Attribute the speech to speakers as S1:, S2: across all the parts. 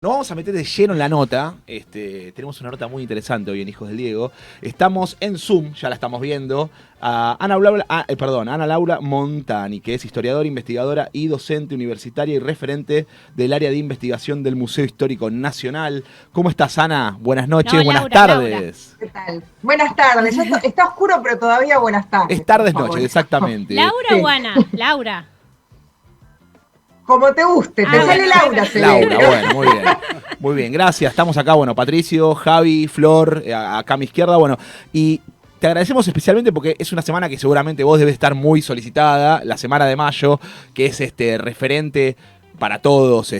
S1: Nos vamos a meter de lleno en la nota. Tenemos una nota muy interesante hoy en Hijos del Diego. Estamos en Zoom, ya la estamos viendo, a Ana Laura Montani, que es historiadora, investigadora y docente universitaria y referente del área de investigación del Museo Histórico Nacional. ¿Cómo estás, Ana? Buenas noches,
S2: No,
S1: buenas
S2: Laura, Laura.
S1: tardes.
S3: ¿Qué tal? Buenas tardes. Ya está oscuro, pero todavía buenas tardes.
S1: Es tardes,
S3: por favor.
S1: noches, exactamente.
S2: ¿Laura o Ana? Laura.
S3: Como te guste, te sale
S2: bueno,
S3: Laura,
S1: Laura,
S3: seguro.
S1: bueno, muy bien. Muy bien, gracias. Estamos acá, bueno, Patricio, Javi, Flor, acá a mi izquierda, bueno, y te agradecemos especialmente porque es una semana que seguramente vos debes estar muy solicitada, la semana de mayo, que es referente para todos.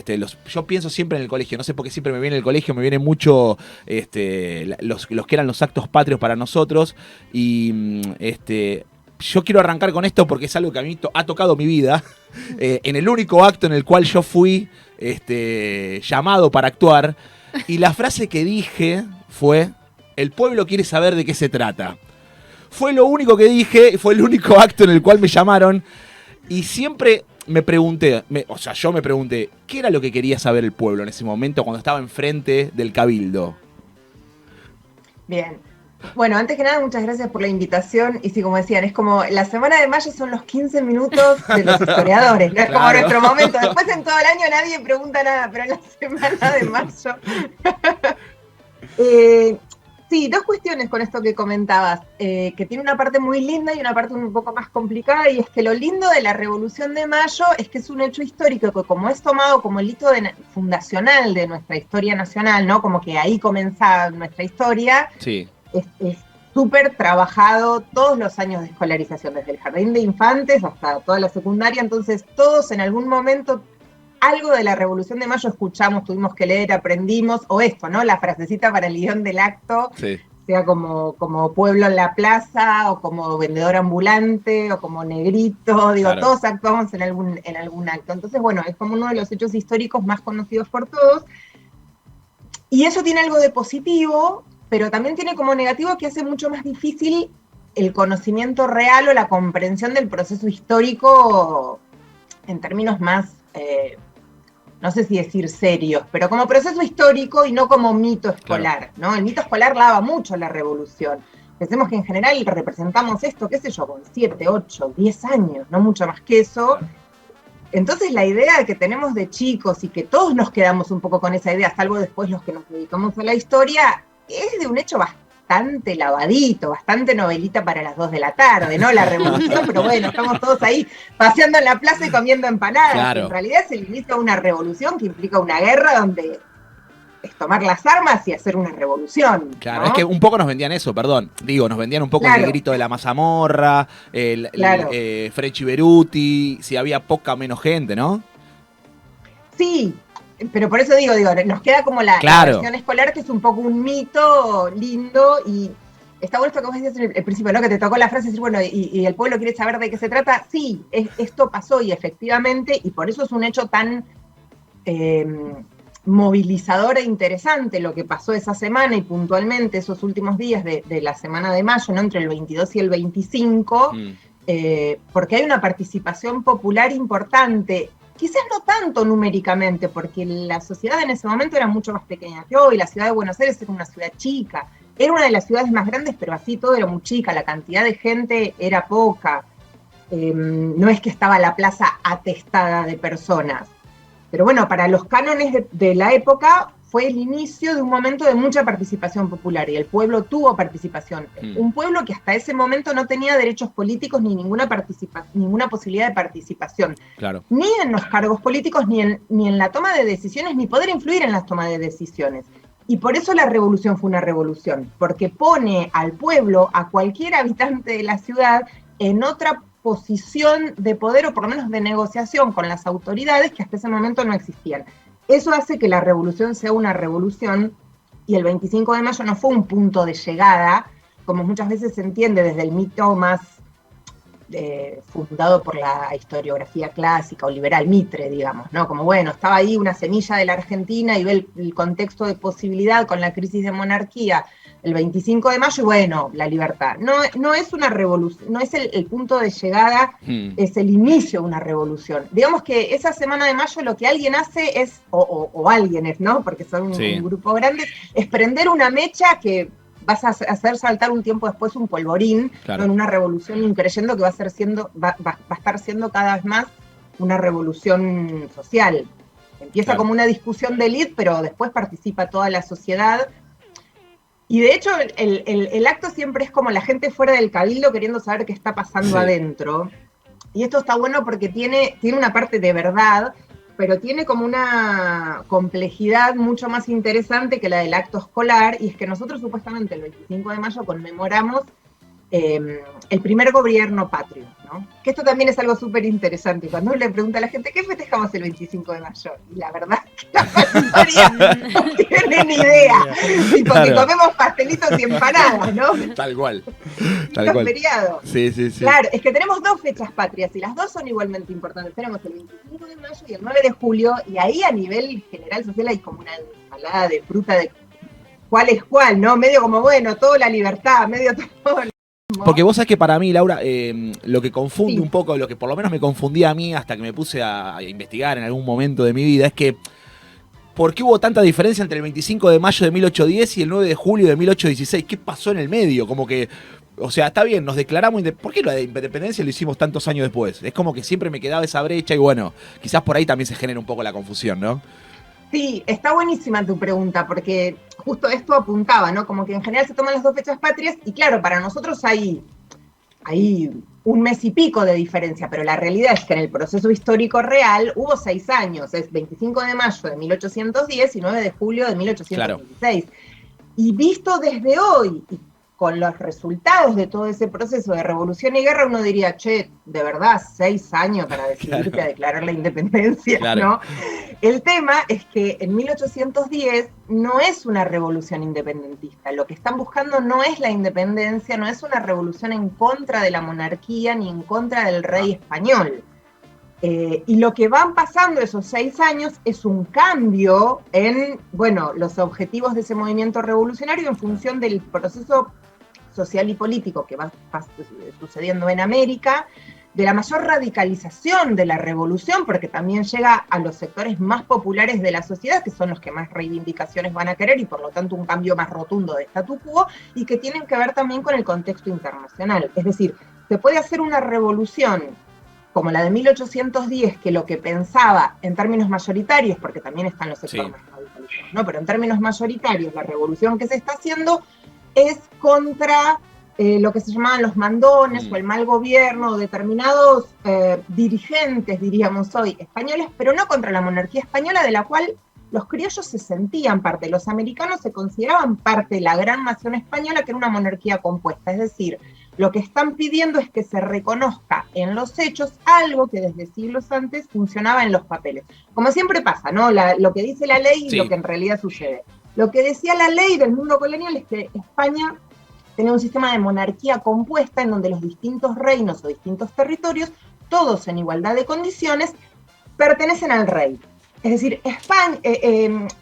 S1: Yo pienso siempre en el colegio, no sé por qué siempre me viene el colegio, me viene mucho los que eran los actos patrios para nosotros, y yo quiero arrancar con esto porque es algo que a mí ha tocado mi vida. En el único acto en el cual yo fui llamado para actuar, y la frase que dije fue: el pueblo quiere saber de qué se trata. Fue lo único que dije, fue el único acto en el cual me llamaron, y siempre me pregunté, yo me pregunté, ¿qué era lo que quería saber el pueblo en ese momento cuando estaba enfrente del cabildo?
S3: Bien. Bueno, antes que nada, muchas gracias por la invitación. Y sí, como decían, es como la semana de mayo son los 15 minutos de los historiadores, ¿no? Es como
S1: Claro.
S3: nuestro momento. Después en todo el año nadie pregunta nada, pero en la semana de mayo. Sí, dos cuestiones con esto que comentabas, que tiene una parte muy linda y una parte un poco más complicada, y es que lo lindo de la Revolución de Mayo es que es un hecho histórico que, como es tomado como el hito fundacional de nuestra historia nacional, ¿no? Como que ahí comenzaba nuestra historia.
S1: Sí.
S3: Es súper trabajado todos los años de escolarización, desde el jardín de infantes hasta toda la secundaria. Entonces todos en algún momento algo de la Revolución de Mayo escuchamos, tuvimos que leer, aprendimos, o esto, ¿no? La frasecita para el guión del acto,
S1: Sí.
S3: sea como pueblo en la plaza, o como vendedor ambulante, o como negrito, digo,
S1: Claro.
S3: Todos actuamos en algún acto. Entonces, bueno, es como uno de los hechos históricos más conocidos por todos, y eso tiene algo de positivo, pero también tiene como negativo que hace mucho más difícil el conocimiento real o la comprensión del proceso histórico en términos más, no sé si decir serios, pero como proceso histórico y no como mito escolar, ¿no? El mito escolar lava mucho la revolución. Pensemos que en general representamos esto, qué sé yo, con 7, 8, 10 años, no mucho más que eso.
S1: Claro.
S3: Entonces la idea que tenemos de chicos, y que todos nos quedamos un poco con esa idea, salvo después los que nos dedicamos a la historia, es de un hecho bastante lavadito, bastante novelita para las 2 de la tarde, ¿no? La revolución, pero bueno, estamos todos ahí paseando en la plaza y comiendo empanadas.
S1: Claro.
S3: En realidad es el inicio de una revolución que implica una guerra donde es tomar las armas y hacer una revolución.
S1: Claro,
S3: ¿no?
S1: es que un poco nos vendían eso, perdón. Digo, nos vendían un poco
S3: Claro.
S1: el grito de la mazamorra,
S3: Claro.
S1: Frecci Beruti, si había poca menos gente, ¿no?
S3: Sí, pero por eso digo, nos queda como la versión escolar, que es un poco un mito lindo, y está bueno esto que vos decías en el principio, ¿no? Que te tocó la frase, decir, bueno, y el pueblo quiere saber de qué se trata. Sí, esto pasó, y efectivamente, y por eso es un hecho tan movilizador e interesante lo que pasó esa semana, y puntualmente esos últimos días de la semana de mayo, ¿no? Entre el 22 y el 25, porque hay una participación popular importante. Quizás no tanto numéricamente, porque la sociedad en ese momento era mucho más pequeña que hoy. La ciudad de Buenos Aires era una ciudad chica, era una de las ciudades más grandes, pero así todo era muy chica, la cantidad de gente era poca. No es que estaba la plaza atestada de personas. Pero bueno, para los cánones de la época fue el inicio de un momento de mucha participación popular, y el pueblo tuvo participación. Un pueblo que hasta ese momento no tenía derechos políticos ni ninguna posibilidad de participación.
S1: Claro.
S3: Ni en los cargos políticos, ni en la toma de decisiones, ni poder influir en las tomas de decisiones. Y por eso la revolución fue una revolución, porque pone al pueblo, a cualquier habitante de la ciudad, en otra posición de poder, o por lo menos de negociación con las autoridades, que hasta ese momento no existían. Eso hace que la revolución sea una revolución, y el 25 de mayo no fue un punto de llegada, como muchas veces se entiende desde el mito más fundado por la historiografía clásica o liberal, Mitre, digamos, ¿no? Como bueno, estaba ahí una semilla de la Argentina y ve el contexto de posibilidad con la crisis de monarquía el 25 de mayo y bueno, la libertad. No es una revolución, no es el punto de llegada, es el inicio de una revolución. Digamos que esa semana de mayo lo que alguien hace es, o alguienes, ¿no? Porque son un grupo grande, es prender una mecha que vas a hacer saltar un tiempo después un polvorín, claro, en una revolución, creyendo que va a estar siendo cada vez más una revolución social. Empieza claro, como una discusión de élite, pero después participa toda la sociedad. Y de hecho, el acto siempre es como la gente fuera del cabildo queriendo saber qué está pasando adentro. Y esto está bueno porque tiene una parte de verdad, pero tiene como una complejidad mucho más interesante que la del acto escolar, y es que nosotros supuestamente el 25 de mayo conmemoramos el primer gobierno patrio, ¿no? Que esto también es algo súper interesante. Cuando uno le pregunta a la gente, ¿qué festejamos el 25 de mayo? Y la verdad es que la mayoría no tienen ni idea. Y porque comemos pastelitos y empanadas, ¿no?
S1: Tal cual.
S3: Tal cual. Feriado.
S1: Sí.
S3: Claro, es que tenemos dos fechas patrias y las dos son igualmente importantes. Tenemos el 25 de mayo y el 9 de julio, y ahí a nivel general social hay como una ensalada de fruta de cuál es cuál, ¿no? Medio como, bueno, toda la libertad, medio todo.
S1: Porque vos sabés que para mí, Laura, lo que confunde un poco, lo que por lo menos me confundía a mí hasta que me puse a investigar en algún momento de mi vida, es que ¿por qué hubo tanta diferencia entre el 25 de mayo de 1810 y el 9 de julio de 1816? ¿Qué pasó en el medio? Como que, o sea, está bien, nos declaramos ¿por qué la de independencia lo hicimos tantos años después? Es como que siempre me quedaba esa brecha y bueno, quizás por ahí también se genera un poco la confusión, ¿no?
S3: Sí, está buenísima tu pregunta, porque justo esto apuntaba, ¿no? Como que en general se toman las dos fechas patrias, y claro, para nosotros hay un mes y pico de diferencia, pero la realidad es que en el proceso histórico real hubo 6 años, es 25 de mayo de 1810 y 9 de julio de 1816. Claro. Y visto desde hoy, y con los resultados de todo ese proceso de revolución y guerra, uno diría, che, de verdad, 6 años para decidirte a declarar la independencia, claro, ¿no? El tema es que en 1810 no es una revolución independentista. Lo que están buscando no es la independencia, no es una revolución en contra de la monarquía ni en contra del rey español. Y lo que van pasando esos 6 años es un cambio en, bueno, los objetivos de ese movimiento revolucionario en función del proceso social y político que va sucediendo en América, de la mayor radicalización de la revolución, porque también llega a los sectores más populares de la sociedad, que son los que más reivindicaciones van a querer, y por lo tanto un cambio más rotundo de statu quo, y que tienen que ver también con el contexto internacional. Es decir, se puede hacer una revolución como la de 1810, que lo que pensaba en términos mayoritarios, porque también están los sectores más radicalizados, ¿no? Pero en términos mayoritarios, la revolución que se está haciendo es contra lo que se llamaban los mandones o el mal gobierno, determinados dirigentes, diríamos hoy, españoles, pero no contra la monarquía española, de la cual los criollos se sentían parte, los americanos se consideraban parte de la gran nación española, que era una monarquía compuesta. Es decir, lo que están pidiendo es que se reconozca en los hechos algo que desde siglos antes funcionaba en los papeles. Como siempre pasa, ¿no? Lo que dice la ley y lo que en realidad sucede. Lo que decía la ley del mundo colonial es que España tenía un sistema de monarquía compuesta en donde los distintos reinos o distintos territorios, todos en igualdad de condiciones, pertenecen al rey. Es decir,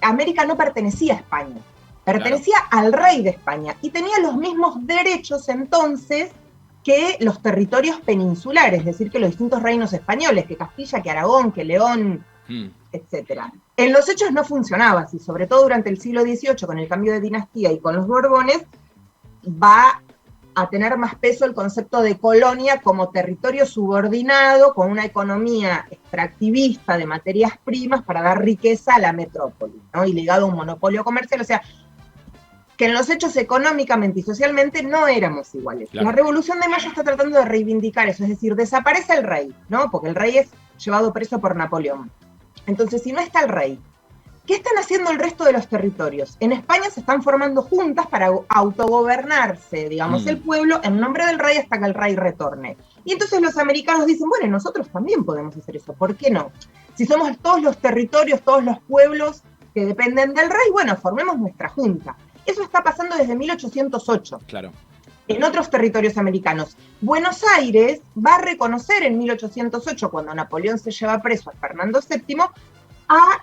S3: América no pertenecía a España, pertenecía al rey de España y tenía los mismos derechos entonces que los territorios peninsulares, es decir, que los distintos reinos españoles, que Castilla, que Aragón, que León, etc. En los hechos no funcionaba así, sobre todo durante el siglo XVIII, con el cambio de dinastía y con los Borbones, va a tener más peso el concepto de colonia como territorio subordinado con una economía extractivista de materias primas para dar riqueza a la metrópoli, ¿no? Y ligado a un monopolio comercial, o sea, que en los hechos económicamente y socialmente no éramos iguales. Claro. La Revolución de Mayo está tratando de reivindicar eso, es decir, desaparece el rey, ¿no? Porque el rey es llevado preso por Napoleón. Entonces, si no está el rey, ¿qué están haciendo el resto de los territorios? En España se están formando juntas para autogobernarse, digamos, el pueblo en nombre del rey hasta que el rey retorne. Y entonces los americanos dicen, bueno, nosotros también podemos hacer eso, ¿por qué no? Si somos todos los territorios, todos los pueblos que dependen del rey, bueno, formemos nuestra junta. Eso está pasando desde 1808.
S1: Claro.
S3: en otros territorios americanos. Buenos Aires va a reconocer en 1808, cuando Napoleón se lleva preso a Fernando VII, a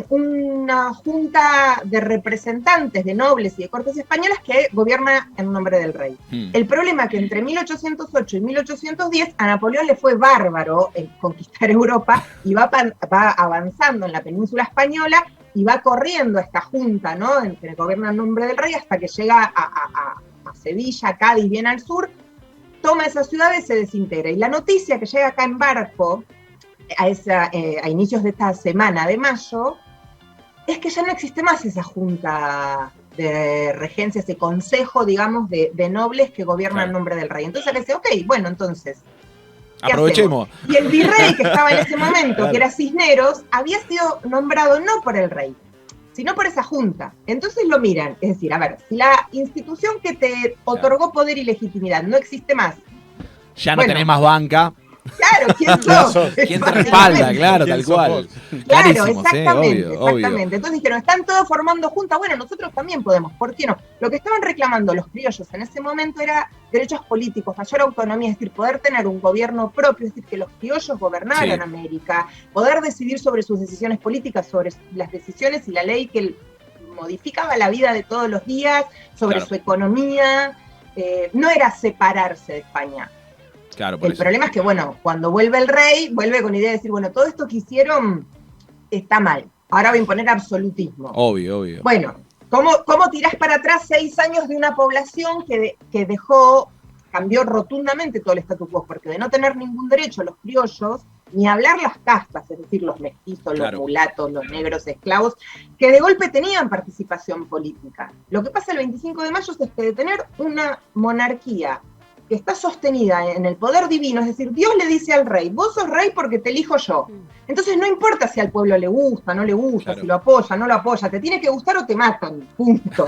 S3: una junta de representantes de nobles y de cortes españolas que gobierna en nombre del rey. El problema es que entre 1808 y 1810 a Napoleón le fue bárbaro conquistar Europa y va avanzando en la península española y va corriendo a esta junta, ¿no?, que gobierna en nombre del rey, hasta que llega a Sevilla, Cádiz, bien al sur, toma esas ciudades y se desintegra. Y la noticia que llega acá en barco a inicios de esta semana de mayo, es que ya no existe más esa junta de regencia, ese consejo, digamos, de nobles que gobierna en nombre del rey. Entonces le dice, ok, bueno, entonces,
S1: aprovechemos.
S3: Y el virrey que estaba en ese momento, que era Cisneros, había sido nombrado no por el rey, sino por esa junta. Entonces lo miran, es decir, a ver, si la institución que te otorgó poder y legitimidad no existe más,
S1: ya no tenés más banca.
S3: Claro, ¿quién sos?
S1: ¿Quién te respalda? Claro, tal cual.
S3: Claro, exactamente,
S1: obvio.
S3: Entonces dijeron, están todos formando junta, bueno, nosotros también podemos, ¿por qué no? Lo que estaban reclamando los criollos en ese momento era derechos políticos, mayor autonomía, es decir, poder tener un gobierno propio, es decir, que los criollos gobernaran América, poder decidir sobre sus decisiones políticas, sobre las decisiones y la ley que modificaba la vida de todos los días, sobre su economía, no era separarse de España.
S1: Claro,
S3: el problema es que, bueno, cuando vuelve el rey, vuelve con idea de decir, bueno, todo esto que hicieron está mal. Ahora voy a imponer absolutismo.
S1: Obvio.
S3: Bueno, ¿cómo tirás para atrás 6 años de una población que cambió rotundamente todo el statu quo? Porque de no tener ningún derecho los criollos, ni hablar las castas, es decir, los mestizos, los mulatos, los negros esclavos, que de golpe tenían participación política. Lo que pasa el 25 de mayo es que de tener una monarquía que está sostenida en el poder divino, es decir, Dios le dice al rey, vos sos rey porque te elijo yo. Entonces no importa si al pueblo le gusta, no le gusta, si lo apoya, no lo apoya, te tiene que gustar o te matan, punto.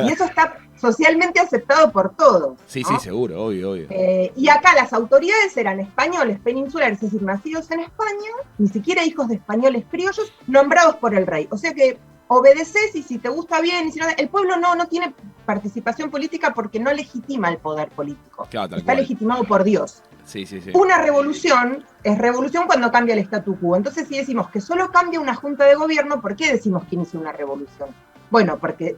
S3: Y eso está socialmente aceptado por todos.
S1: Sí,
S3: ¿no?
S1: sí, seguro, obvio.
S3: Y acá las autoridades eran españoles peninsulares, es decir, nacidos en España, ni siquiera hijos de españoles criollos, nombrados por el rey. O sea que obedeces y si te gusta bien, y si no, el pueblo no tiene participación política porque no legitima el poder político.
S1: Claro,
S3: está legitimado por Dios.
S1: Sí.
S3: Una revolución es revolución cuando cambia el statu quo. Entonces, si decimos que solo cambia una junta de gobierno, ¿por qué decimos que inicia una revolución? Bueno, porque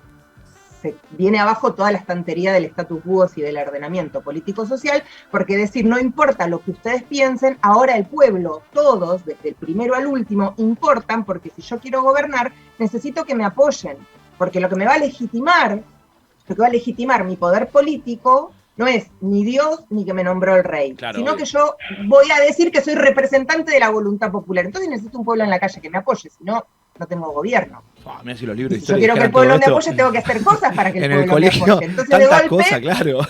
S3: se viene abajo toda la estantería del statu quo y del ordenamiento político-social, porque decir, no importa lo que ustedes piensen, ahora el pueblo, todos, desde el primero al último, importan, porque si yo quiero gobernar, necesito que me apoyen, porque lo que me va a legitimar mi poder político no es ni Dios ni que me nombró el rey, sino que yo voy a decir que soy representante de la voluntad popular. Entonces necesito un pueblo en la calle que me apoye, si no, no tengo gobierno.
S1: Mirá si los libros de
S3: Si yo
S1: historia
S3: quiero que el pueblo me apoye, tengo que hacer cosas para que el pueblo me apoye. Entonces,
S1: tantas
S3: de golpe,
S1: cosas, claro.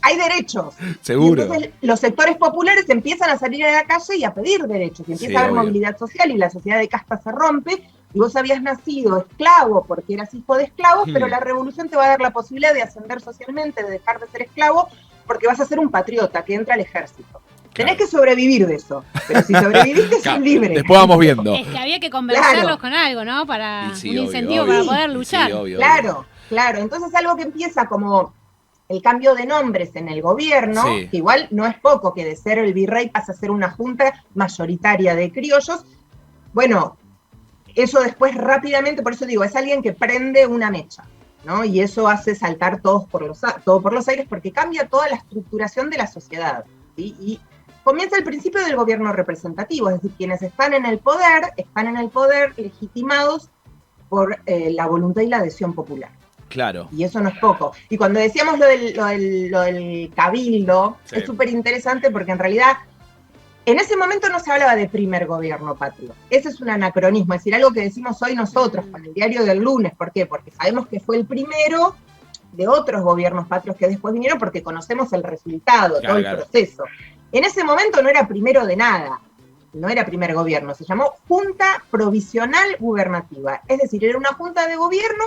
S3: hay derechos.
S1: Seguro.
S3: Y entonces los sectores populares empiezan a salir a la calle y a pedir derechos. Y empieza a haber movilidad social y la sociedad de casta se rompe. Y vos habías nacido esclavo porque eras hijo de esclavos, pero la revolución te va a dar la posibilidad de ascender socialmente, de dejar de ser esclavo, porque vas a ser un patriota que entra al ejército. Tenés que sobrevivir de eso, pero si sobreviviste sos libre.
S1: Después vamos viendo.
S2: Es que había que convencerlos con algo, ¿no? Para un incentivo para poder luchar.
S3: Claro. Entonces algo que empieza como el cambio de nombres en el gobierno, que igual no es poco, que de ser el virrey pasa a ser una junta mayoritaria de criollos. Bueno, eso después rápidamente, por eso digo, es alguien que prende una mecha, ¿no? Y eso hace saltar todo por los aires porque cambia toda la estructuración de la sociedad, ¿sí? Y comienza el principio del gobierno representativo, es decir, quienes están en el poder legitimados por la voluntad y la adhesión popular.
S1: Claro.
S3: Y eso no es poco. Y cuando decíamos lo del cabildo, es súper interesante porque en realidad en ese momento no se hablaba de primer gobierno patrio. Ese es un anacronismo, es decir, algo que decimos hoy nosotros con el diario del lunes. ¿Por qué? Porque sabemos que fue el primero de otros gobiernos patrios que después vinieron porque conocemos el resultado, todo el proceso. En ese momento no era primero de nada, no era primer gobierno, se llamó Junta Provisional Gubernativa. Es decir, era una junta de gobierno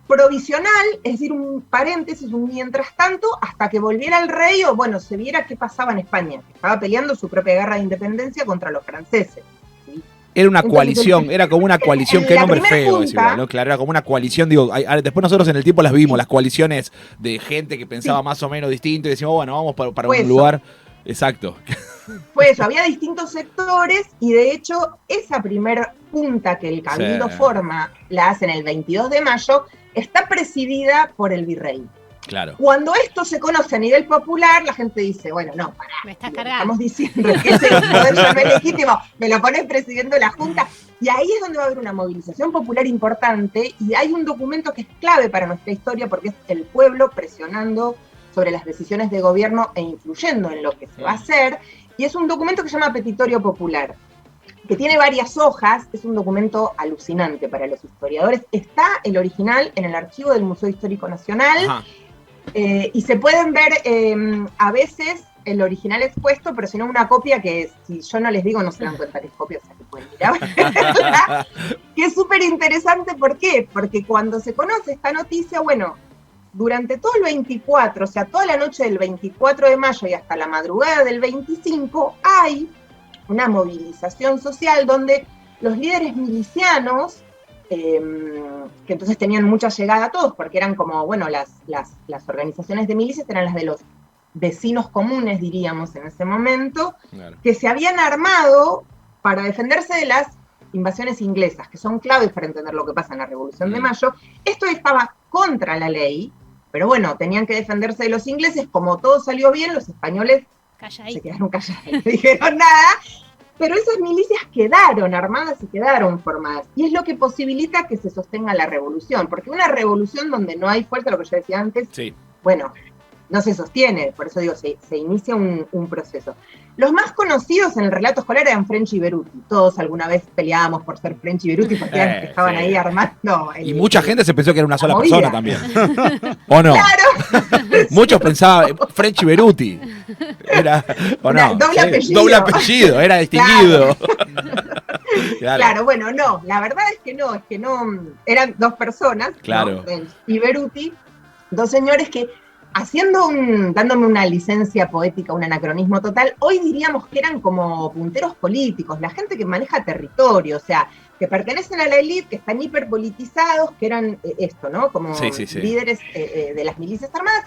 S3: provisional, es decir, un paréntesis, un mientras tanto, hasta que volviera el rey o, bueno, se viera qué pasaba en España, que estaba peleando su propia guerra de independencia contra los franceses, ¿sí?
S1: Era una coalición, era como una coalición, qué nombre feo ese igual, ¿no? Claro, era como una coalición, digo, después nosotros en el tiempo las vimos, las coaliciones de gente que pensaba más o menos distinto y decimos, bueno, vamos para un lugar. Exacto.
S3: Fue eso, había distintos sectores y de hecho esa primer junta que el Cabildo forma, la hacen el 22 de mayo, está presidida por el virrey.
S1: Claro.
S3: Cuando esto se conoce a nivel popular, la gente dice, bueno, no, pará,
S2: me estás cargando.
S3: Estamos diciendo que ese poder ya no es legítimo, me lo pones presidente de la Junta. Y ahí es donde va a haber una movilización popular importante y hay un documento que es clave para nuestra historia porque es el pueblo presionando sobre las decisiones de gobierno e influyendo en lo que se va a hacer. Y es un documento que se llama Petitorio Popular, que tiene varias hojas, es un documento alucinante para los historiadores. Está el original en el archivo del Museo Histórico Nacional. Y se pueden ver a veces el original expuesto, pero si no una copia que si yo no les digo no se dan cuenta que es copia, o sea que pueden mirar. Que es súper interesante, ¿por qué? Porque cuando se conoce esta noticia, bueno, durante todo el 24, o sea, toda la noche del 24 de mayo y hasta la madrugada del 25, hay una movilización social donde los líderes milicianos, que entonces tenían mucha llegada a todos, porque eran como, bueno, las organizaciones de milicias eran las de los vecinos comunes, diríamos, en ese momento, claro, que se habían armado para defenderse de las invasiones inglesas, que son claves para entender lo que pasa en la Revolución de Mayo. Esto estaba contra la ley, pero tenían que defenderse de los ingleses. Como todo salió bien, los españoles se quedaron callados, no dijeron nada. Pero esas milicias quedaron armadas y quedaron formadas. Y es lo que posibilita que se sostenga la revolución. Porque una revolución donde no hay fuerza, lo que yo decía antes, no se sostiene. Por eso digo, se inicia un proceso. Los más conocidos en el relato escolar eran French y Beruti. Todos alguna vez peleábamos por ser French y Beruti porque estaban ahí armando.
S1: Y mucha gente se pensó que era una sola persona también. ¿O no?
S3: Claro.
S1: Muchos pensaban French y Beruti. Era, ¿o no?
S3: Doble apellido.
S1: Doble apellido, era distinguido.
S3: Claro, bueno, no, la verdad es que no, eran dos personas,
S1: claro,
S3: ¿no? French y Beruti, dos señores que dándome una licencia poética, un anacronismo total, hoy diríamos que eran como punteros políticos, la gente que maneja territorio, o sea, que pertenecen a la élite, que están hiperpolitizados, que eran esto, ¿no? Como líderes de las milicias armadas,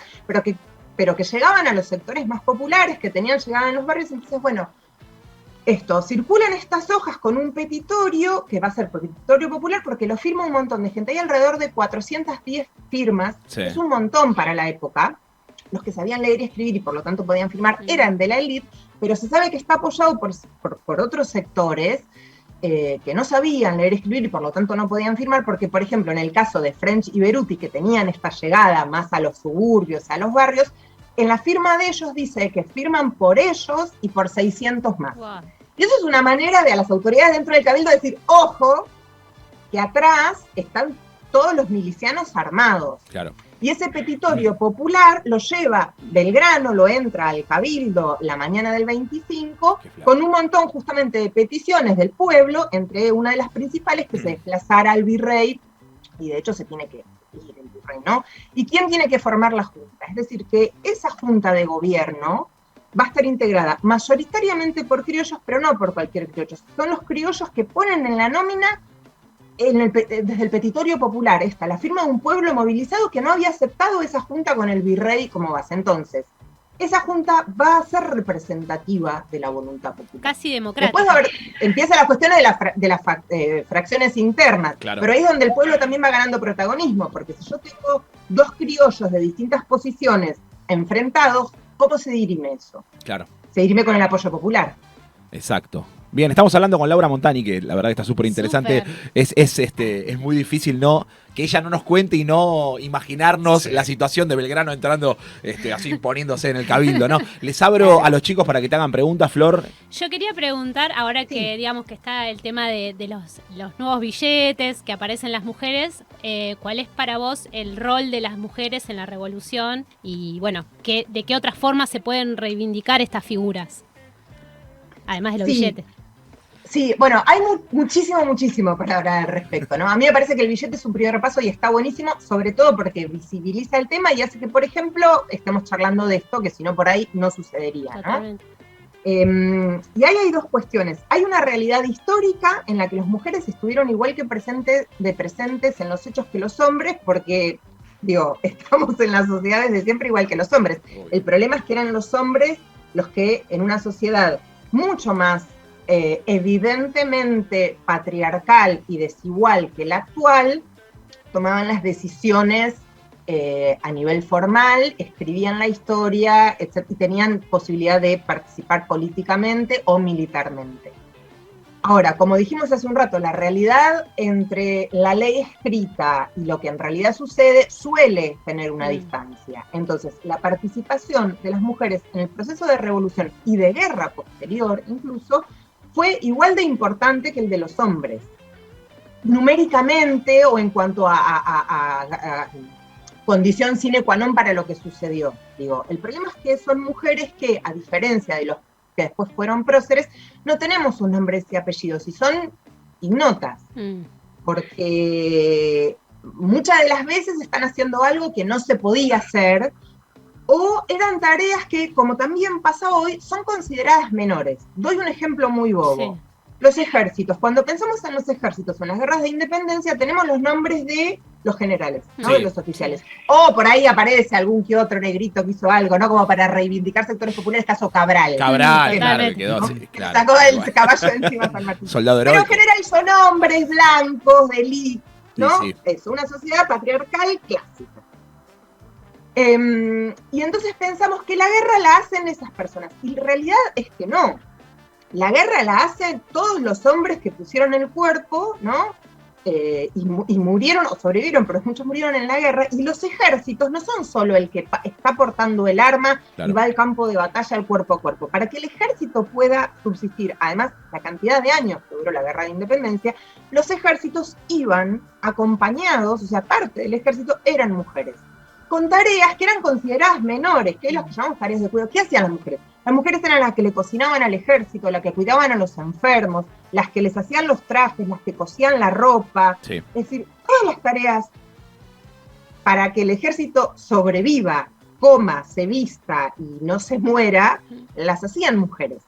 S3: pero que llegaban a los sectores más populares, que tenían llegada en los barrios. Entonces, circulan estas hojas con un petitorio, que va a ser petitorio popular, porque lo firma un montón de gente. Hay alrededor de 410 firmas, es un montón para la época. Los que sabían leer y escribir y por lo tanto podían firmar eran de la élite, pero se sabe que está apoyado por otros sectores que no sabían leer y escribir y por lo tanto no podían firmar, porque, por ejemplo, en el caso de French y Beruti, que tenían esta llegada más a los suburbios, a los barrios, en la firma de ellos dice que firman por ellos y por 600 más. Wow. Y eso es una manera de a las autoridades dentro del Cabildo decir, ojo, que atrás están todos los milicianos armados.
S1: Claro.
S3: Y ese petitorio popular lo lleva Belgrano, lo entra al Cabildo la mañana del 25, con un montón justamente de peticiones del pueblo, entre una de las principales que se desplazara al virrey, y de hecho se tiene que ir el virrey, ¿no? ¿Y quién tiene que formar la junta? Es decir, que esa junta de gobierno va a estar integrada mayoritariamente por criollos, pero no por cualquier criollo. Son los criollos que ponen en la nómina desde el petitorio popular, la firma de un pueblo movilizado que no había aceptado esa junta con el virrey como base. Entonces, esa junta va a ser representativa de la voluntad popular.
S2: Casi democrática.
S3: Después empiezan las cuestiones de las fracciones internas,
S1: claro,
S3: pero ahí es donde el pueblo también va ganando protagonismo, porque si yo tengo dos criollos de distintas posiciones enfrentados, ¿cómo se dirime eso?
S1: Claro.
S3: Se dirime con el apoyo popular.
S1: Exacto. Bien, estamos hablando con Laura Montani, que la verdad que está súper interesante. Es muy difícil que ella no nos cuente y no imaginarnos la situación de Belgrano entrando así imponiéndose en el Cabildo, ¿no? Les abro a los chicos para que te hagan preguntas, Flor.
S2: Yo quería preguntar, ahora que digamos que está el tema de los nuevos billetes que aparecen las mujeres, ¿cuál es para vos el rol de las mujeres en la revolución? Y ¿de qué otras formas se pueden reivindicar estas figuras? Además de los billetes.
S3: Sí, hay muchísimo para hablar al respecto, ¿no? A mí me parece que el billete es un primer paso y está buenísimo, sobre todo porque visibiliza el tema y hace que, por ejemplo, estemos charlando de esto, que si no por ahí no sucedería, ¿no? Y ahí hay dos cuestiones. Hay una realidad histórica en la que las mujeres estuvieron igual que presentes en los hechos que los hombres, porque, digo, estamos en las sociedades de siempre igual que los hombres. El problema es que eran los hombres los que en una sociedad mucho más evidentemente patriarcal y desigual que la actual, tomaban las decisiones a nivel formal, escribían la historia, etc., y tenían posibilidad de participar políticamente o militarmente. Ahora, como dijimos hace un rato, la realidad entre la ley escrita y lo que en realidad sucede suele tener una distancia. Entonces, la participación de las mujeres en el proceso de revolución y de guerra posterior, incluso, fue igual de importante que el de los hombres. Numéricamente o en cuanto a condición sine qua non para lo que sucedió. Digo, el problema es que son mujeres que, a diferencia de los que después fueron próceres, no tenemos sus nombres y apellidos, y son ignotas, porque muchas de las veces están haciendo algo que no se podía hacer, o eran tareas que, como también pasa hoy, son consideradas menores. Doy un ejemplo muy bobo. Sí. Los ejércitos. Cuando pensamos en los ejércitos o en las guerras de independencia, tenemos los nombres de los generales, ¿no? Sí. De los oficiales. O por ahí aparece algún que otro negrito que hizo algo, ¿no? Como para reivindicar sectores populares, caso Cabral.
S1: Cabral, claro, que quedó así, claro.
S3: Sacó el caballo encima San Martín.
S1: Soldado heroico.
S3: Pero en general son hombres blancos, de élite, ¿no? Sí, sí. Es una sociedad patriarcal clásica. Y entonces pensamos que la guerra la hacen esas personas. Y la realidad es que no. La guerra la hacen todos los hombres que pusieron el cuerpo, ¿no? Y murieron o sobrevivieron, pero muchos murieron en la guerra. Y los ejércitos no son solo el que está portando el arma, claro, y va al campo de batalla al cuerpo a cuerpo. Para que el ejército pueda subsistir, además, la cantidad de años que duró la guerra de independencia, los ejércitos iban acompañados, o sea, parte del ejército eran mujeres, con tareas que eran consideradas menores, que es lo que llamamos tareas de cuidado. ¿Qué hacían las mujeres? Las mujeres eran las que le cocinaban al ejército, las que cuidaban a los enfermos, las que les hacían los trajes, las que cosían la ropa. Sí. Es decir, todas las tareas para que el ejército sobreviva, coma, se vista y no se muera, las hacían mujeres.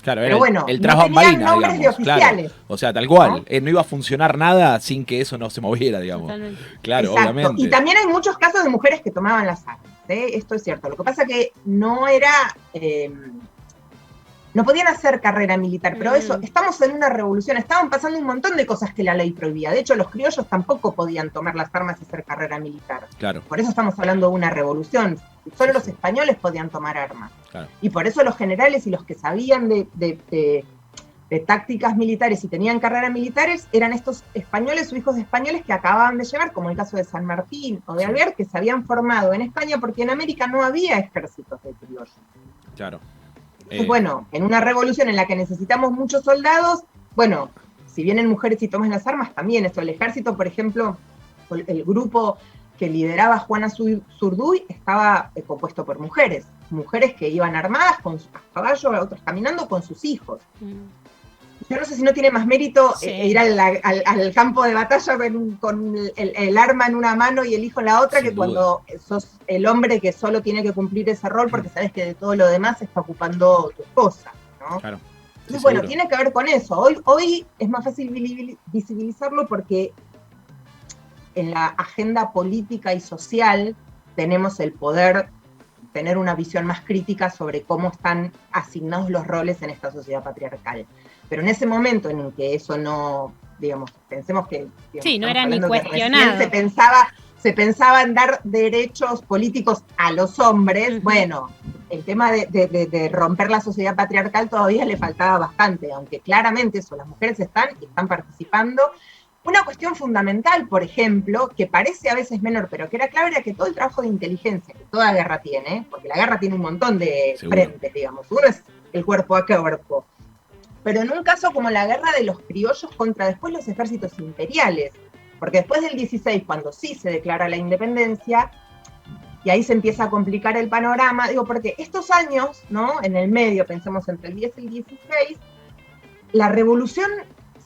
S1: Claro, era bueno, el tras bambalina,
S3: no digamos, claro.
S1: O sea, tal cual, ¿no? No iba a funcionar nada sin que eso no se moviera, digamos. Totalmente. Claro, exacto, obviamente.
S3: Y también hay muchos casos de mujeres que tomaban las armas, ¿eh? Esto es cierto. Lo que pasa que no era... no podían hacer carrera militar, pero eso, estamos en una revolución, estaban pasando un montón de cosas que la ley prohibía. De hecho, los criollos tampoco podían tomar las armas y hacer carrera militar.
S1: Claro.
S3: Por eso estamos hablando de una revolución. Solo los españoles podían tomar armas. Claro. Y por eso los generales y los que sabían de tácticas militares y tenían carreras militares eran estos españoles o hijos de españoles que acababan de llegar, como el caso de San Martín o de Alvear, que se habían formado en España porque en América no había ejércitos de criollos.
S1: Claro.
S3: Entonces, bueno, en una revolución en la que necesitamos muchos soldados, bueno, si vienen mujeres y toman las armas, también esto. El ejército, por ejemplo, el grupo que lideraba Juana Zurduy estaba compuesto por mujeres que iban armadas con sus caballos, otros caminando con sus hijos. Yo no sé si no tiene más mérito ir al campo de batalla con el arma en una mano y el hijo en la otra, que cuando sos el hombre que solo tiene que cumplir ese rol porque sabes que de todo lo demás se está ocupando tu esposa, ¿no? Claro. Entonces, bueno, tiene que ver con eso. Hoy es más fácil visibilizarlo porque en la agenda política y social tenemos el poder tener una visión más crítica sobre cómo están asignados los roles en esta sociedad patriarcal. Pero en ese momento en el que eso no, digamos, pensemos que... Digamos,
S2: sí, no era ni cuestionado.
S3: Se pensaba en dar derechos políticos a los hombres. Bueno, el tema de romper la sociedad patriarcal todavía le faltaba bastante, aunque claramente eso, las mujeres están participando. Una cuestión fundamental, por ejemplo, que parece a veces menor, pero que era clave, era que todo el trabajo de inteligencia que toda guerra tiene, porque la guerra tiene un montón de frentes, digamos, uno es el cuerpo a cuerpo, pero en un caso como la guerra de los criollos contra después los ejércitos imperiales, porque después del 16, cuando sí se declara la independencia, y ahí se empieza a complicar el panorama, digo, porque estos años, ¿no? En el medio, pensemos entre el 10 y el 16, la revolución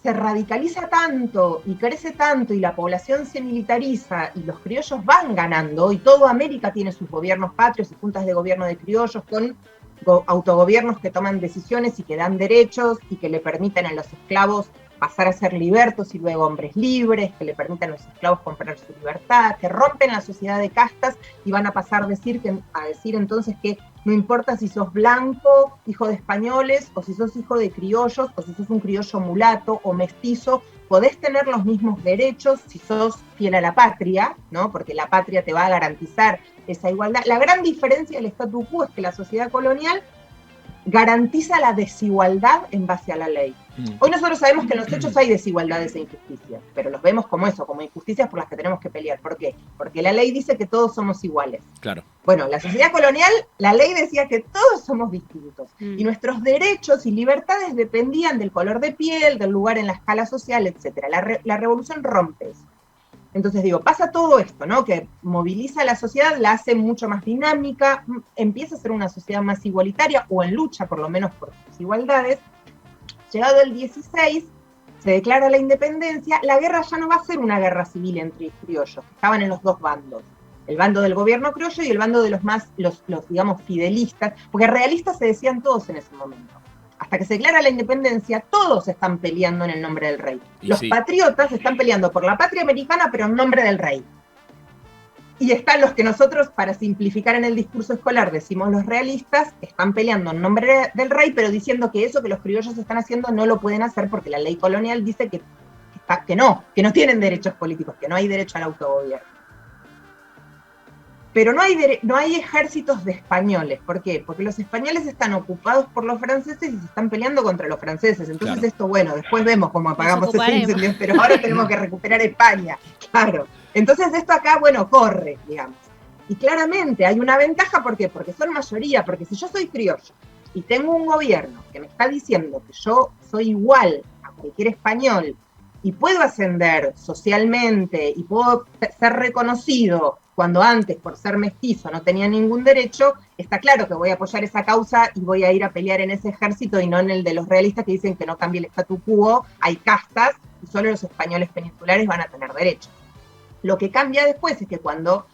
S3: se radicaliza tanto y crece tanto y la población se militariza y los criollos van ganando y toda América tiene sus gobiernos patrios y juntas de gobierno de criollos con autogobiernos que toman decisiones y que dan derechos y que le permiten a los esclavos pasar a ser libertos y luego hombres libres, que le permiten a los esclavos comprar su libertad, que rompen la sociedad de castas y van a pasar a decir entonces que no importa si sos blanco, hijo de españoles, o si sos hijo de criollos, o si sos un criollo mulato o mestizo, podés tener los mismos derechos si sos fiel a la patria, ¿no? Porque la patria te va a garantizar esa igualdad. La gran diferencia del statu quo es que la sociedad colonial garantiza la desigualdad en base a la ley. Hoy nosotros sabemos que en los hechos hay desigualdades e injusticias, pero los vemos como eso, como injusticias por las que tenemos que pelear. ¿Por qué? Porque la ley dice que todos somos iguales.
S1: Claro.
S3: Bueno, la sociedad colonial, la ley decía que todos somos distintos y nuestros derechos y libertades dependían del color de piel, del lugar en la escala social, etc. La revolución rompe eso. Entonces digo, pasa todo esto, ¿no? Que moviliza a la sociedad, la hace mucho más dinámica, empieza a ser una sociedad más igualitaria, o en lucha por lo menos por sus igualdades. Llegado el 16, se declara la independencia, la guerra ya no va a ser una guerra civil entre criollos, que estaban en los dos bandos. El bando del gobierno criollo y el bando de los digamos, fidelistas, porque realistas se decían todos en ese momento. Hasta que se declara la independencia, todos están peleando en el nombre del rey. Los patriotas están peleando por la patria americana, pero en nombre del rey. Y están los que nosotros, para simplificar en el discurso escolar, decimos los realistas, están peleando en nombre del rey, pero diciendo que eso que los criollos están haciendo no lo pueden hacer porque la ley colonial dice que no tienen derechos políticos, que no hay derecho al autogobierno. Pero no hay ejércitos de españoles. ¿Por qué? Porque los españoles están ocupados por los franceses y se están peleando contra los franceses. Entonces esto, bueno, después vemos cómo apagamos ese incendio, pero ahora tenemos que recuperar España. Claro. Entonces esto acá, bueno, corre, digamos. Y claramente hay una ventaja, ¿por qué? Porque son mayoría, porque si yo soy criollo y tengo un gobierno que me está diciendo que yo soy igual a cualquier español y puedo ascender socialmente y puedo ser reconocido cuando antes, por ser mestizo, no tenía ningún derecho, está claro que voy a apoyar esa causa y voy a ir a pelear en ese ejército y no en el de los realistas que dicen que no cambie el statu quo, hay castas y solo los españoles peninsulares van a tener derechos. Lo que cambia después es que cuando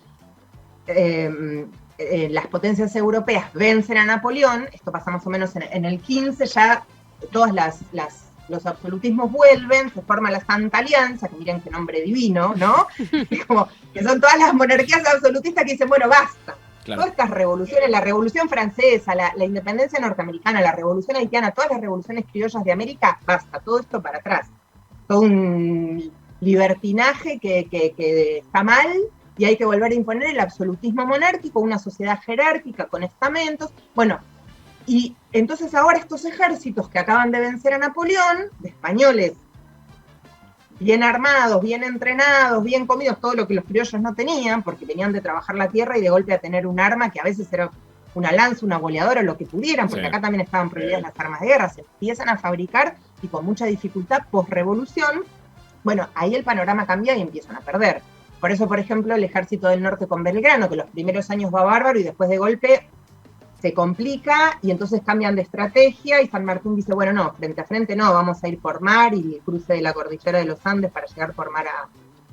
S3: las potencias europeas vencen a Napoleón, esto pasa más o menos en el 15, ya todas los absolutismos vuelven, se forma la Santa Alianza, que miren qué nombre divino, ¿no? Como que son todas las monarquías absolutistas que dicen, bueno, basta. Claro. Todas estas revoluciones, la Revolución Francesa, la independencia norteamericana, la Revolución Haitiana, todas las revoluciones criollas de América, basta, todo esto para atrás. Todo un libertinaje que está mal y hay que volver a imponer el absolutismo monárquico, una sociedad jerárquica con estamentos. Bueno, y entonces ahora estos ejércitos que acaban de vencer a Napoleón, de españoles bien armados, bien entrenados, bien comidos, todo lo que los criollos no tenían, porque venían de trabajar la tierra y de golpe a tener un arma que a veces era una lanza, una boleadora, lo que pudieran, porque acá también estaban prohibidas las armas de guerra, se empiezan a fabricar y con mucha dificultad post-revolución. Bueno, ahí el panorama cambia y empiezan a perder. Por eso, por ejemplo, el ejército del norte con Belgrano, que los primeros años va bárbaro y después de golpe se complica y entonces cambian de estrategia y San Martín dice, bueno, no, frente a frente no, vamos a ir por mar y el cruce de la cordillera de los Andes para llegar por mar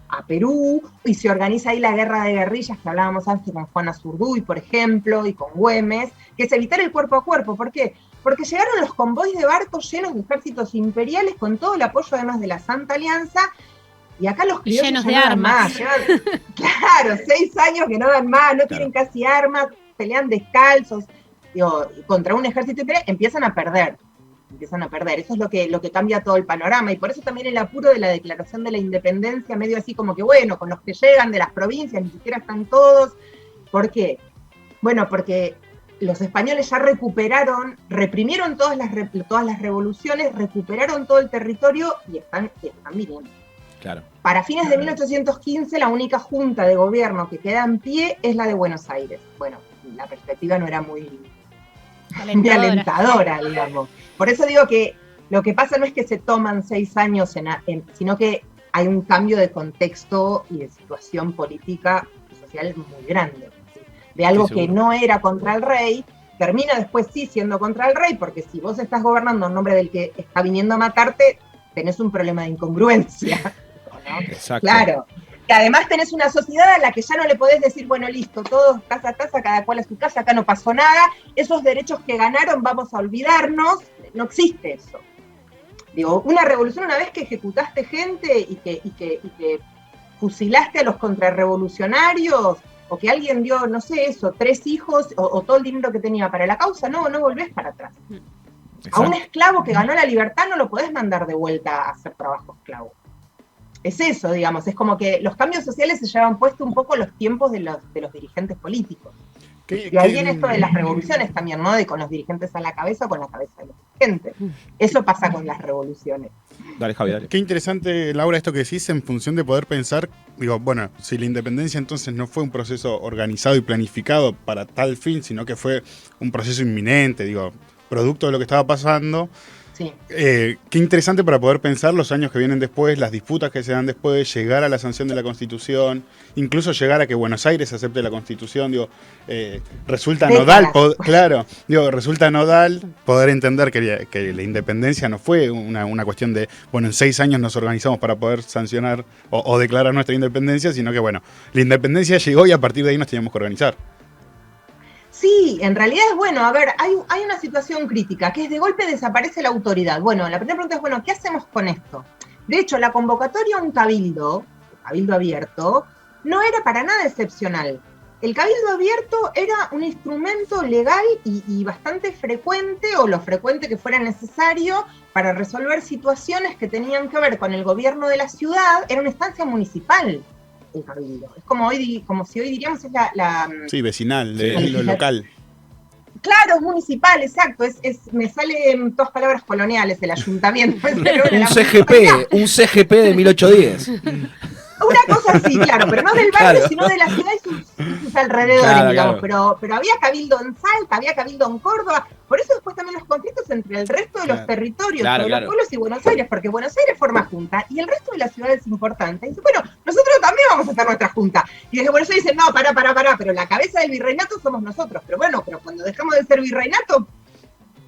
S3: a Perú, y se organiza ahí la guerra de guerrillas que hablábamos antes con Juan Azurduy, por ejemplo, y con Güemes, que es evitar el cuerpo a cuerpo. ¿Por qué? Porque llegaron los convoys de barcos llenos de ejércitos imperiales con todo el apoyo además de la Santa Alianza, y acá los criollos
S2: llenos
S3: ya
S2: de
S3: no dan
S2: armas.
S3: más. Claro, 6 años que no dan más, no tienen casi armas, pelean descalzos, digo, contra un ejército imperial, empiezan a perder. Eso es lo que cambia todo el panorama, y por eso también el apuro de la declaración de la independencia, medio así como que, bueno, con los que llegan de las provincias, ni siquiera están todos. ¿Por qué? Bueno, porque los españoles ya reprimieron todas las revoluciones, recuperaron todo el territorio y están viniendo.
S1: Claro.
S3: Para fines de 1815, la única junta de gobierno que queda en pie es la de Buenos Aires. Bueno, la perspectiva no era muy alentadora, digamos. Por eso digo que lo que pasa no es que se toman 6 años, sino que hay un cambio de contexto y de situación política y social muy grande. ¿Sí? De algo que no era contra el rey, termina después sí siendo contra el rey, porque si vos estás gobernando en nombre del que está viniendo a matarte, tenés un problema de incongruencia, ¿no?
S1: Exacto.
S3: Claro. que además tenés una sociedad a la que ya no le podés decir, bueno, listo, todos casa a casa, cada cual a su casa, acá no pasó nada, esos derechos que ganaron vamos a olvidarnos, no existe eso. Digo, una revolución, una vez que ejecutaste gente y que fusilaste a los contrarrevolucionarios, o que alguien dio, no sé, eso, 3 hijos, o todo el dinero que tenía para la causa, no volvés para atrás. Exacto. A un esclavo que ganó la libertad no lo podés mandar de vuelta a hacer trabajo esclavo. Es eso, digamos, es como que los cambios sociales se llevan puesto un poco los tiempos de los dirigentes políticos. Y ahí viene esto de las revoluciones también, ¿no? De con los dirigentes a la cabeza o con la cabeza de los dirigentes. Eso pasa con las revoluciones.
S1: Dale, Javi, dale.
S4: Qué interesante, Laura, esto que decís en función de poder pensar, digo, bueno, si la independencia entonces no fue un proceso organizado y planificado para tal fin, sino que fue un proceso inminente, digo, producto de lo que estaba pasando.
S3: Sí.
S4: Qué interesante para poder pensar los años que vienen después, las disputas que se dan después, llegar a la sanción de la Constitución, incluso llegar a que Buenos Aires acepte la Constitución, digo, resulta nodal, resulta nodal poder entender que la independencia no fue una cuestión de, bueno, en 6 años nos organizamos para poder sancionar o declarar nuestra independencia, sino que, bueno, la independencia llegó y a partir de ahí nos teníamos que organizar.
S3: Sí, en realidad es bueno, a ver, hay una situación crítica, que es de golpe desaparece la autoridad. Bueno, la primera pregunta es, bueno, ¿qué hacemos con esto? De hecho, la convocatoria a un cabildo abierto, no era para nada excepcional. El cabildo abierto era un instrumento legal y bastante frecuente, o lo frecuente que fuera necesario, para resolver situaciones que tenían que ver con el gobierno de la ciudad. Era una instancia municipal. El cabildo. Es como si hoy diríamos es la
S4: sí, vecinal, de lo local.
S3: Claro, es municipal, exacto. Me salen todas palabras coloniales, el ayuntamiento.
S1: un CGP de 1810.
S3: Una cosa así, claro, pero no del barrio, claro, sino de la ciudad y sus alrededores, claro, digamos. Claro. Pero había cabildo en Salta, había cabildo en Córdoba. Por eso después también los conflictos entre el resto de los territorios, los pueblos y Buenos Aires, porque Buenos Aires forma junta y el resto de las ciudades importantes. Y dice, bueno, nosotros también vamos a hacer nuestra junta. Y desde Buenos Aires dicen, no, pará, pero la cabeza del virreinato somos nosotros. Pero bueno, cuando dejamos de ser virreinato,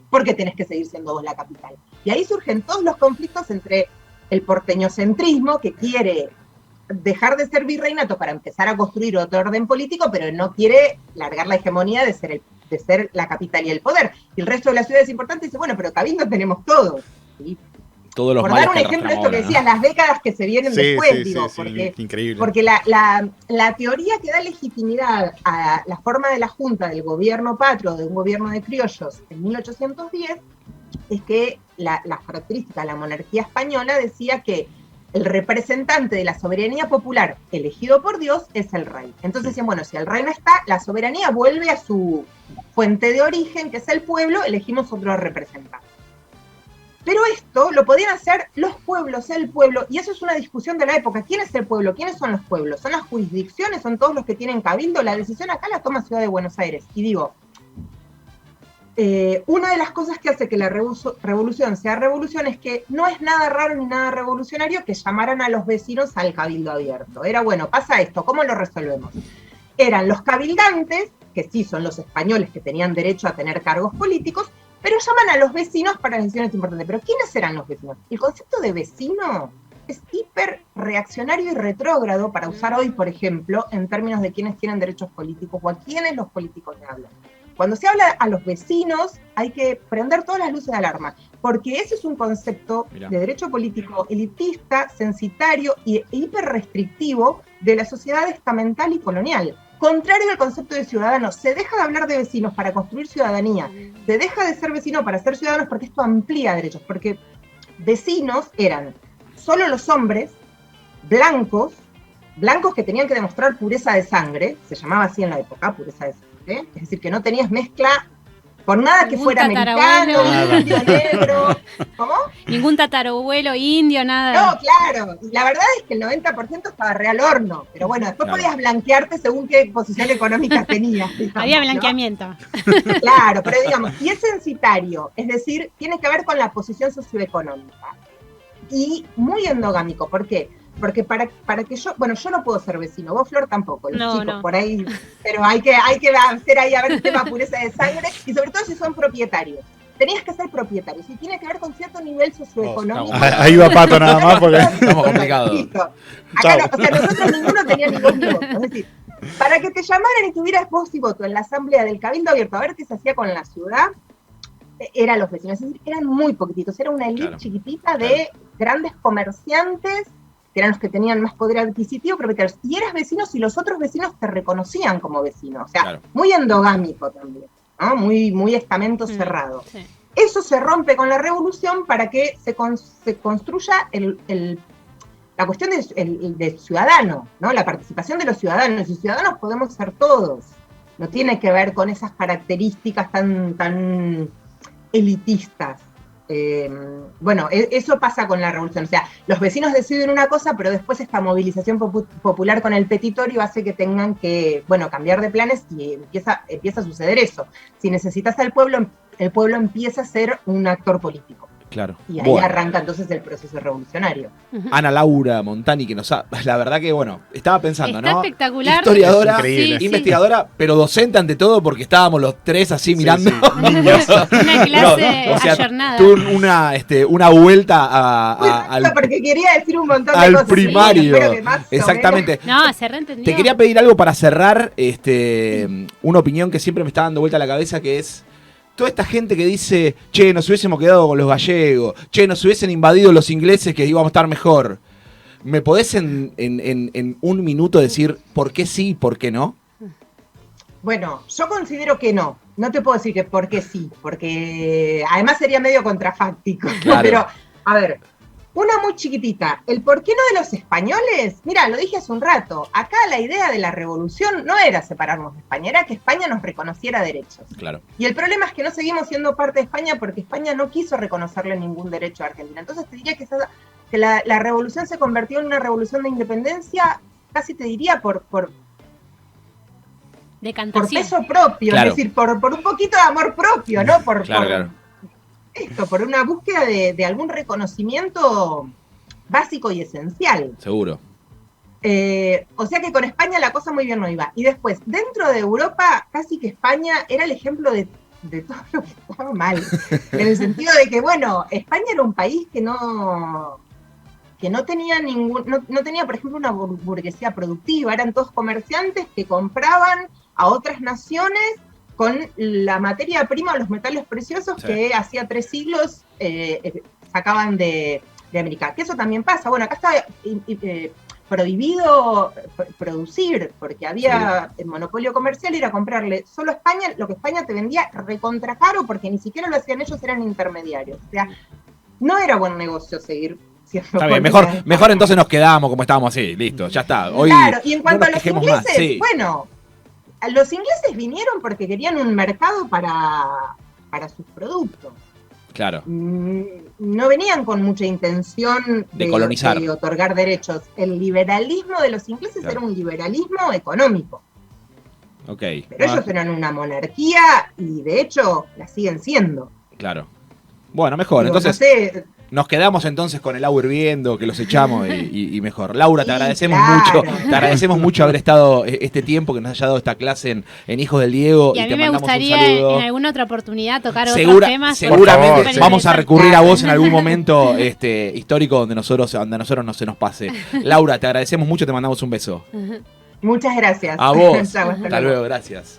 S3: ¿por qué tenés que seguir siendo vos la capital? Y ahí surgen todos los conflictos entre el porteñocentrismo, que quiere dejar de ser virreinato para empezar a construir otro orden político, pero no quiere largar la hegemonía de ser la capital y el poder. Y el resto de las ciudades importantes dice, bueno, pero cabildo tenemos todos. ¿Sí?
S1: Todos los
S3: por dar un ejemplo de esto que decías, ¿no? Las décadas que se vienen después,
S4: increíble.
S3: Porque la teoría que da legitimidad a la forma de la Junta del gobierno patrio, de un gobierno de criollos en 1810, es que la característica de la monarquía española decía que el representante de la soberanía popular elegido por Dios es el rey. Entonces decían, bueno, si el rey no está, la soberanía vuelve a su fuente de origen, que es el pueblo, elegimos otro representante. Pero esto lo podían hacer los pueblos, el pueblo, y eso es una discusión de la época. ¿Quién es el pueblo? ¿Quiénes son los pueblos? ¿Son las jurisdicciones? ¿Son todos los que tienen cabildo? La decisión acá la toma Ciudad de Buenos Aires. Y digo, una de las cosas que hace que la revolución sea revolución es que no es nada raro ni nada revolucionario que llamaran a los vecinos al cabildo abierto. Era, bueno, pasa esto, ¿cómo lo resolvemos? Eran los cabildantes, que sí son los españoles que tenían derecho a tener cargos políticos, pero llaman a los vecinos para decisiones importantes. ¿Pero quiénes eran los vecinos? El concepto de vecino es hiper reaccionario y retrógrado para usar hoy, por ejemplo, en términos de quiénes tienen derechos políticos o a quiénes los políticos le hablan. Cuando se habla a los vecinos, hay que prender todas las luces de alarma, porque ese es un concepto de derecho político elitista, censitario e hiper restrictivo de la sociedad estamental y colonial. Contrario al concepto de ciudadano, se deja de hablar de vecinos para construir ciudadanía, se deja de ser vecino para ser ciudadanos, porque esto amplía derechos, porque vecinos eran solo los hombres blancos que tenían que demostrar pureza de sangre, se llamaba así en la época, pureza de sangre, es decir, que no tenías mezcla por nada que fuera americano, indio, negro. ¿Cómo?
S2: Ningún tatarabuelo indio, nada.
S3: No, claro. La verdad es que el 90% estaba re al horno. Pero bueno, después podías blanquearte según qué posición económica tenías. Digamos,
S2: había blanqueamiento.
S3: ¿no? Claro, pero digamos, y es censitario. Es decir, tiene que ver con la posición socioeconómica. Y muy endogámico. ¿Por qué? Porque para que yo no puedo ser vecino, vos Flor tampoco, los chicos por ahí, pero hay que hacer ahí a ver el tema pureza de sangre, y sobre todo si son propietarios. tenías que ser propietario. Si tiene que ver con cierto nivel socioeconómico.
S4: Ahí va Pato nada más porque
S1: estamos complicados.
S3: Listo. Acá no, o sea, nosotros ninguno tenía ningún voto. Es decir, para que te llamaran y tuvieras voz y voto en la asamblea del Cabildo Abierto, a ver qué se hacía con la ciudad, eran los vecinos. Es decir, eran muy poquititos. Era una elite chiquitita de grandes comerciantes, que eran los que tenían más poder adquisitivo, propietarios. Y eras vecino si los otros vecinos te reconocían como vecino. O sea, muy endogámico también, ¿no? Muy estamento cerrado. Sí. Eso se rompe con la revolución para que se construya la cuestión del ciudadano, ¿no? La participación de los ciudadanos. Y ciudadanos podemos ser todos. No tiene que ver con esas características tan elitistas. Bueno, eso pasa con la revolución. O sea, los vecinos deciden una cosa, pero después esta movilización popular con el petitorio hace que tengan que, bueno, cambiar de planes y empieza a suceder eso. Si necesitas al pueblo, el pueblo empieza a ser un actor político.
S1: Claro.
S3: Y ahí arranca entonces el proceso revolucionario.
S1: Ana Laura Montani, que la verdad que, bueno, estaba pensando,
S2: Está
S1: ¿no?
S2: espectacular.
S1: Historiadora, investigadora, pero docente ante todo, porque estábamos los tres así mirando.
S2: Una clase ayornada.
S1: Tuve una vuelta
S3: al... Porque quería decir un montón de
S1: al
S3: cosas.
S1: Primario. Exactamente.
S2: No, se reentendió.
S1: Te quería pedir algo para cerrar, una opinión que siempre me está dando vuelta a la cabeza, que es toda esta gente que dice, che, nos hubiésemos quedado con los gallegos, che, nos hubiesen invadido los ingleses que íbamos a estar mejor. ¿Me podés en un minuto decir por qué sí y por qué no?
S3: Bueno, yo considero que no. No te puedo decir que por qué sí, porque además sería medio contrafáctico. Claro. Pero, a ver, una muy chiquitita. ¿El por qué no de los españoles? Mira, lo dije hace un rato. Acá la idea de la revolución no era separarnos de España, era que España nos reconociera derechos.
S1: Claro.
S3: Y el problema es que no seguimos siendo parte de España porque España no quiso reconocerle ningún derecho a Argentina. Entonces te diría que la revolución se convirtió en una revolución de independencia, casi te diría por peso propio, claro. Es decir, por un poquito de amor propio, ¿no? Por una búsqueda de algún reconocimiento básico y esencial.
S1: Seguro.
S3: O sea que con España la cosa muy bien no iba. Y después, dentro de Europa, casi que España era el ejemplo de todo lo que estaba mal. En el sentido de que, bueno, España era un país que no tenía no tenía, por ejemplo, una burguesía productiva. Eran todos comerciantes que compraban a otras naciones con la materia prima, los metales preciosos que hacía 3 siglos sacaban de América. Que eso también pasa. Bueno, acá está prohibido producir, porque había el monopolio comercial, ir a comprarle solo a España lo que España te vendía recontra caro, porque ni siquiera lo hacían ellos, eran intermediarios. O sea, no era buen negocio seguir siendo.
S1: Está bien, mejor entonces nos quedamos como estábamos así, listo, ya está. Hoy
S3: claro, y en cuanto a los ingleses, bueno, los ingleses vinieron porque querían un mercado para sus productos.
S1: Claro.
S3: No venían con mucha intención
S1: de colonizar,
S3: de otorgar derechos. El liberalismo de los ingleses era un liberalismo económico.
S1: Okay.
S3: Pero ellos eran una monarquía y de hecho la siguen siendo.
S1: Claro. Bueno, mejor. Digo, entonces, no sé, nos quedamos entonces con el agua hirviendo, que los echamos y mejor. Laura, te agradecemos mucho. Te agradecemos mucho haber estado este tiempo, que nos haya dado esta clase en Hijos del Diego.
S2: Y a mí me gustaría en alguna otra oportunidad tocar otros temas.
S1: Seguramente vamos a recurrir a vos en algún momento histórico donde a nosotros no se nos pase. Laura, te agradecemos mucho, te mandamos un beso.
S3: Muchas gracias.
S1: A vos. Hasta luego, gracias.